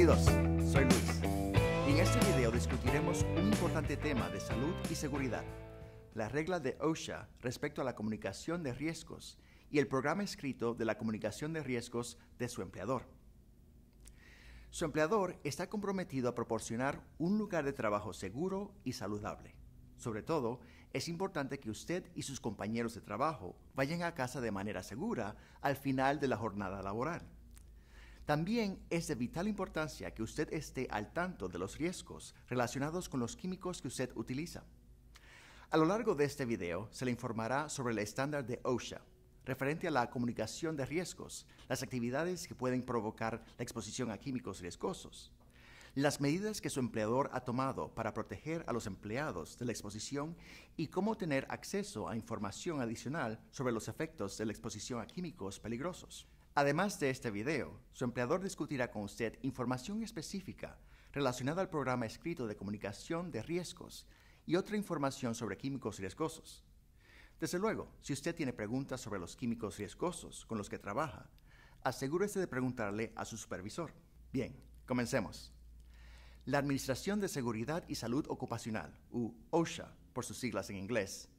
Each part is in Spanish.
Bienvenidos, soy Luis. En este video discutiremos un importante tema de salud y seguridad, la regla de OSHA respecto a la comunicación de riesgos y el programa escrito de la comunicación de riesgos de su empleador. Su empleador está comprometido a proporcionar un lugar de trabajo seguro y saludable. Sobre todo, es importante que usted y sus compañeros de trabajo vayan a casa de manera segura al final de la jornada laboral. También es de vital importancia que usted esté al tanto de los riesgos relacionados con los químicos que usted utiliza. A lo largo de este video se le informará sobre el estándar de OSHA, referente a la comunicación de riesgos, las actividades que pueden provocar la exposición a químicos riesgosos, las medidas que su empleador ha tomado para proteger a los empleados de la exposición y cómo tener acceso a información adicional sobre los efectos de la exposición a químicos peligrosos. Además de este video, su empleador discutirá con usted información específica relacionada al programa escrito de comunicación de riesgos y otra información sobre químicos riesgosos. Desde luego, si usted tiene preguntas sobre los químicos riesgosos con los que trabaja, asegúrese de preguntarle a su supervisor. Bien, comencemos. La Administración de Seguridad y Salud Ocupacional, u OSHA por sus siglas en inglés,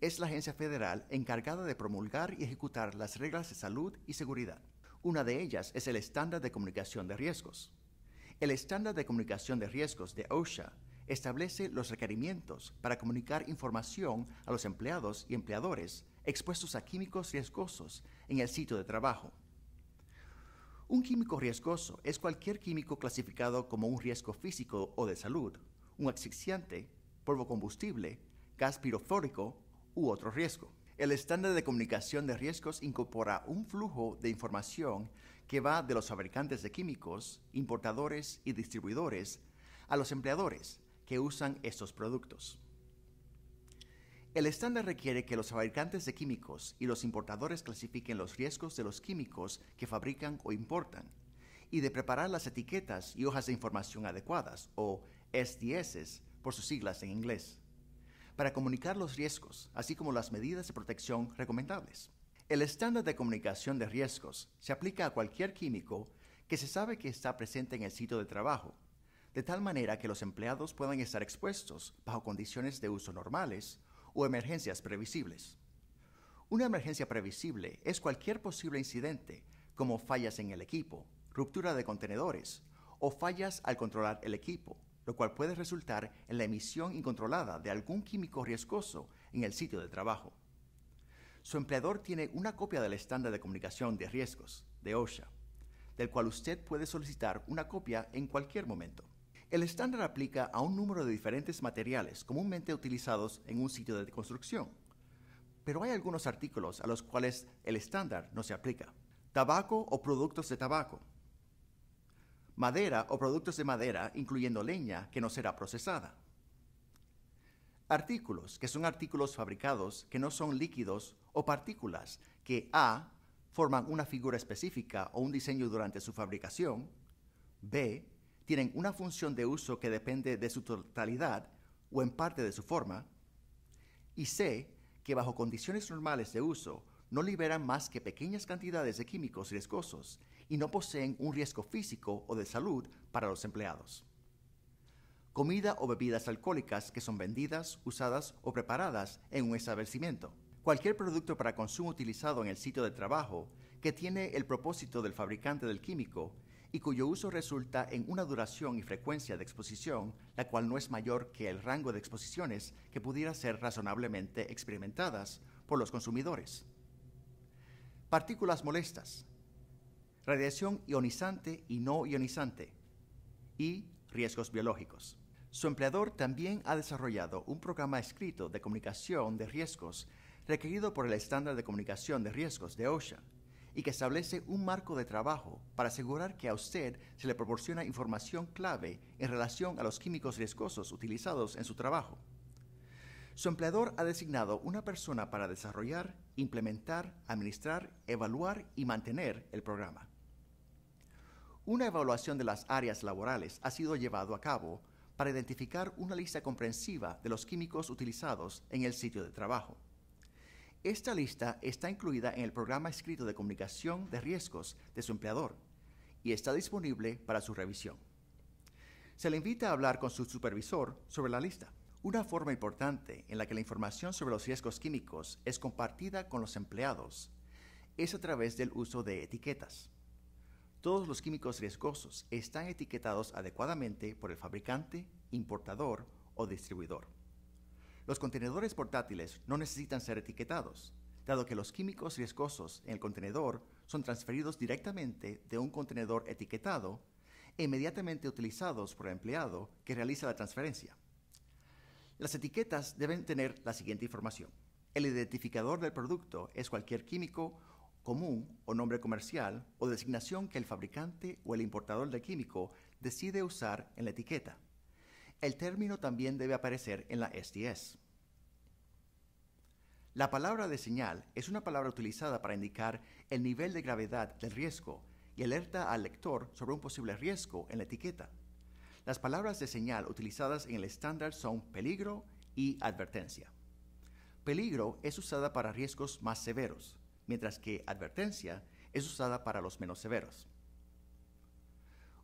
es la agencia federal encargada de promulgar y ejecutar las reglas de salud y seguridad. Una de ellas es el Estándar de Comunicación de Riesgos. El Estándar de Comunicación de Riesgos de OSHA establece los requerimientos para comunicar información a los empleados y empleadores expuestos a químicos riesgosos en el sitio de trabajo. Un químico riesgoso es cualquier químico clasificado como un riesgo físico o de salud, un asfixiante, polvo combustible, gas pirofórico u otro riesgo. El estándar de comunicación de riesgos incorpora un flujo de información que va de los fabricantes de químicos, importadores y distribuidores a los empleadores que usan estos productos. El estándar requiere que los fabricantes de químicos y los importadores clasifiquen los riesgos de los químicos que fabrican o importan y de preparar las etiquetas y hojas de información adecuadas, o SDS por sus siglas en inglés, para comunicar los riesgos, así como las medidas de protección recomendables. El estándar de comunicación de riesgos se aplica a cualquier químico que se sabe que está presente en el sitio de trabajo, de tal manera que los empleados puedan estar expuestos bajo condiciones de uso normales o emergencias previsibles. Una emergencia previsible es cualquier posible incidente, como fallas en el equipo, ruptura de contenedores o fallas al controlar el equipo, lo cual puede resultar en la emisión incontrolada de algún químico riesgoso en el sitio de trabajo. Su empleador tiene una copia del estándar de comunicación de riesgos, de OSHA, del cual usted puede solicitar una copia en cualquier momento. El estándar aplica a un número de diferentes materiales comúnmente utilizados en un sitio de construcción, pero hay algunos artículos a los cuales el estándar no se aplica. Tabaco o productos de tabaco. Madera o productos de madera, incluyendo leña que no será procesada. Artículos, que son artículos fabricados que no son líquidos o partículas que a. forman una figura específica o un diseño durante su fabricación, b. tienen una función de uso que depende de su totalidad o en parte de su forma, y c. que bajo condiciones normales de uso no liberan más que pequeñas cantidades de químicos riesgosos y no poseen un riesgo físico o de salud para los empleados. Comida o bebidas alcohólicas que son vendidas, usadas o preparadas en un establecimiento. Cualquier producto para consumo utilizado en el sitio de trabajo que tiene el propósito del fabricante del químico y cuyo uso resulta en una duración y frecuencia de exposición la cual no es mayor que el rango de exposiciones que pudiera ser razonablemente experimentadas por los consumidores. Partículas molestas, radiación ionizante y no ionizante, y riesgos biológicos. Su empleador también ha desarrollado un programa escrito de comunicación de riesgos requerido por el estándar de comunicación de riesgos de OSHA y que establece un marco de trabajo para asegurar que a usted se le proporciona información clave en relación a los químicos riesgosos utilizados en su trabajo. Su empleador ha designado una persona para desarrollar, implementar, administrar, evaluar y mantener el programa. Una evaluación de las áreas laborales ha sido llevado a cabo para identificar una lista comprensiva de los químicos utilizados en el sitio de trabajo. Esta lista está incluida en el programa escrito de comunicación de riesgos de su empleador y está disponible para su revisión. Se le invita a hablar con su supervisor sobre la lista. Una forma importante en la que la información sobre los riesgos químicos es compartida con los empleados es a través del uso de etiquetas. Todos los químicos riesgosos están etiquetados adecuadamente por el fabricante, importador o distribuidor. Los contenedores portátiles no necesitan ser etiquetados, dado que los químicos riesgosos en el contenedor son transferidos directamente de un contenedor etiquetado e inmediatamente utilizados por el empleado que realiza la transferencia. Las etiquetas deben tener la siguiente información. El identificador del producto es cualquier químico común o nombre comercial o designación que el fabricante o el importador del químico decide usar en la etiqueta. El término también debe aparecer en la SDS. La palabra de señal es una palabra utilizada para indicar el nivel de gravedad del riesgo y alerta al lector sobre un posible riesgo en la etiqueta. Las palabras de señal utilizadas en el estándar son peligro y advertencia. Peligro es usada para riesgos más severos, mientras que advertencia es usada para los menos severos.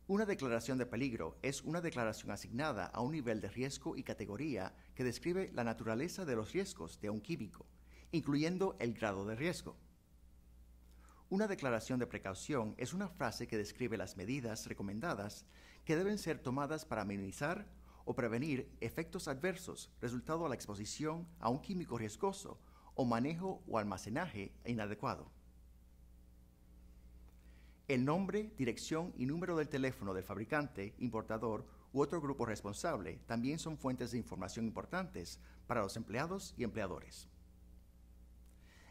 Una declaración de peligro es una declaración asignada a un nivel de riesgo y categoría que describe la naturaleza de los riesgos de un químico, incluyendo el grado de riesgo. Una declaración de precaución es una frase que describe las medidas recomendadas que deben ser tomadas para minimizar o prevenir efectos adversos resultado de la exposición a un químico riesgoso o manejo o almacenaje inadecuado. El nombre, dirección y número del teléfono del fabricante, importador u otro grupo responsable también son fuentes de información importantes para los empleados y empleadores.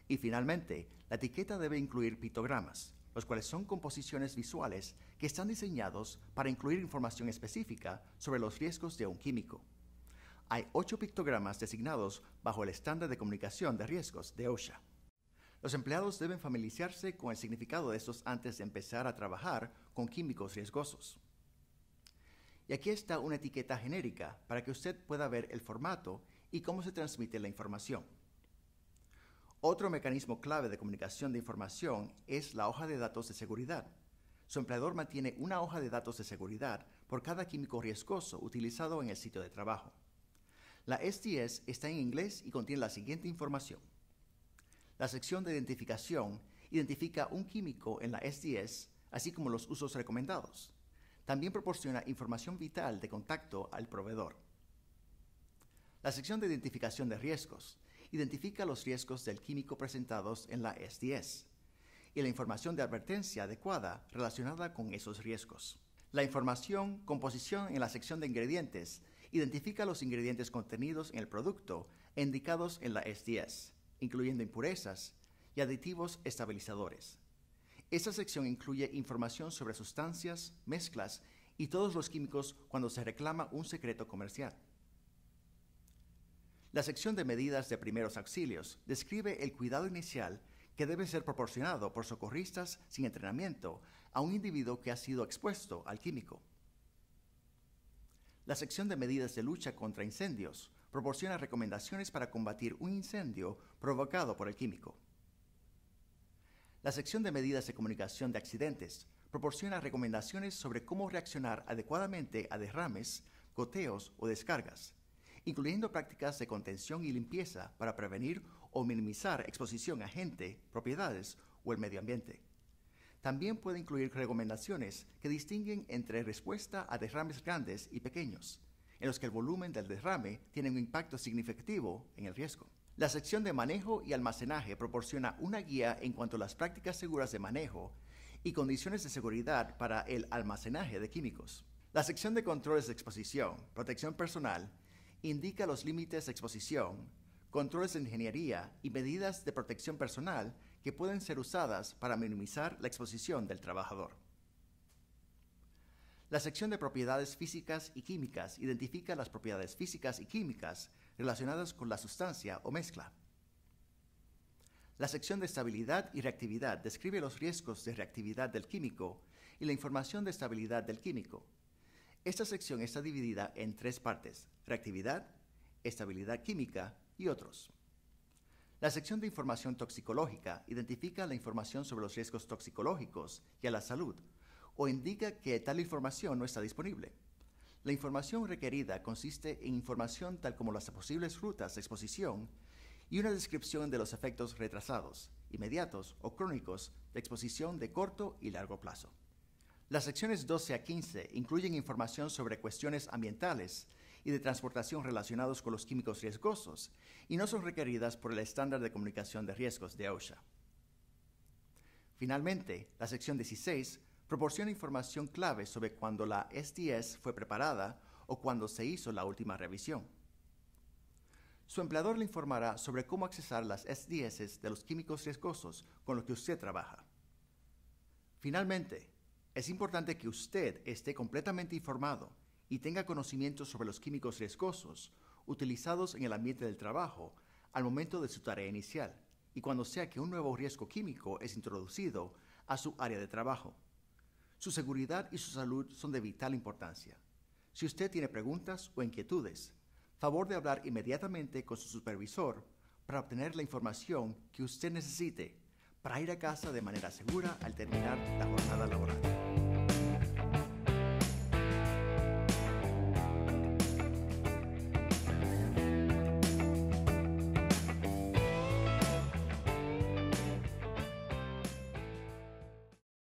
Y finalmente, la etiqueta debe incluir pictogramas, los cuales son composiciones visuales que están diseñados para incluir información específica sobre los riesgos de un químico. Hay 8 pictogramas designados bajo el estándar de comunicación de riesgos de OSHA. Los empleados deben familiarizarse con el significado de estos antes de empezar a trabajar con químicos riesgosos. Y aquí está una etiqueta genérica para que usted pueda ver el formato y cómo se transmite la información. Otro mecanismo clave de comunicación de información es la hoja de datos de seguridad. Su empleador mantiene una hoja de datos de seguridad por cada químico riesgoso utilizado en el sitio de trabajo. La SDS está en inglés y contiene la siguiente información. La sección de identificación identifica un químico en la SDS, así como los usos recomendados. También proporciona información vital de contacto al proveedor. La sección de identificación de riesgos identifica los riesgos del químico presentados en la SDS y la información de advertencia adecuada relacionada con esos riesgos. La información composición en la sección de ingredientes identifica los ingredientes contenidos en el producto e indicados en la SDS, incluyendo impurezas y aditivos estabilizadores. Esta sección incluye información sobre sustancias, mezclas y todos los químicos cuando se reclama un secreto comercial. La sección de medidas de primeros auxilios describe el cuidado inicial que debe ser proporcionado por socorristas sin entrenamiento a un individuo que ha sido expuesto al químico. La sección de medidas de lucha contra incendios proporciona recomendaciones para combatir un incendio provocado por el químico. La sección de medidas de comunicación de accidentes proporciona recomendaciones sobre cómo reaccionar adecuadamente a derrames, goteos o descargas, incluyendo prácticas de contención y limpieza para prevenir o minimizar exposición a gente, propiedades o el medio ambiente. También puede incluir recomendaciones que distinguen entre respuesta a derrames grandes y pequeños, en los que el volumen del derrame tiene un impacto significativo en el riesgo. La sección de manejo y almacenaje proporciona una guía en cuanto a las prácticas seguras de manejo y condiciones de seguridad para el almacenaje de químicos. La sección de controles de exposición, protección personal, indica los límites de exposición, controles de ingeniería y medidas de protección personal que pueden ser usadas para minimizar la exposición del trabajador. La sección de propiedades físicas y químicas identifica las propiedades físicas y químicas relacionadas con la sustancia o mezcla. La sección de estabilidad y reactividad describe los riesgos de reactividad del químico y la información de estabilidad del químico. Esta sección está dividida en 3 partes: reactividad, estabilidad química y otros. La sección de información toxicológica identifica la información sobre los riesgos toxicológicos y a la salud, o indica que tal información no está disponible. La información requerida consiste en información tal como las posibles rutas de exposición y una descripción de los efectos retrasados, inmediatos o crónicos de exposición de corto y largo plazo. Las secciones 12 a 15 incluyen información sobre cuestiones ambientales y de transportación relacionados con los químicos riesgosos y no son requeridas por el estándar de comunicación de riesgos de OSHA. Finalmente, la sección 16 proporciona información clave sobre cuando la SDS fue preparada o cuando se hizo la última revisión. Su empleador le informará sobre cómo accesar las SDS de los químicos riesgosos con los que usted trabaja. Finalmente, es importante que usted esté completamente informado y tenga conocimiento sobre los químicos riesgosos utilizados en el ambiente del trabajo al momento de su tarea inicial y cuando sea que un nuevo riesgo químico es introducido a su área de trabajo. Su seguridad y su salud son de vital importancia. Si usted tiene preguntas o inquietudes, favor de hablar inmediatamente con su supervisor para obtener la información que usted necesite para ir a casa de manera segura al terminar la jornada laboral.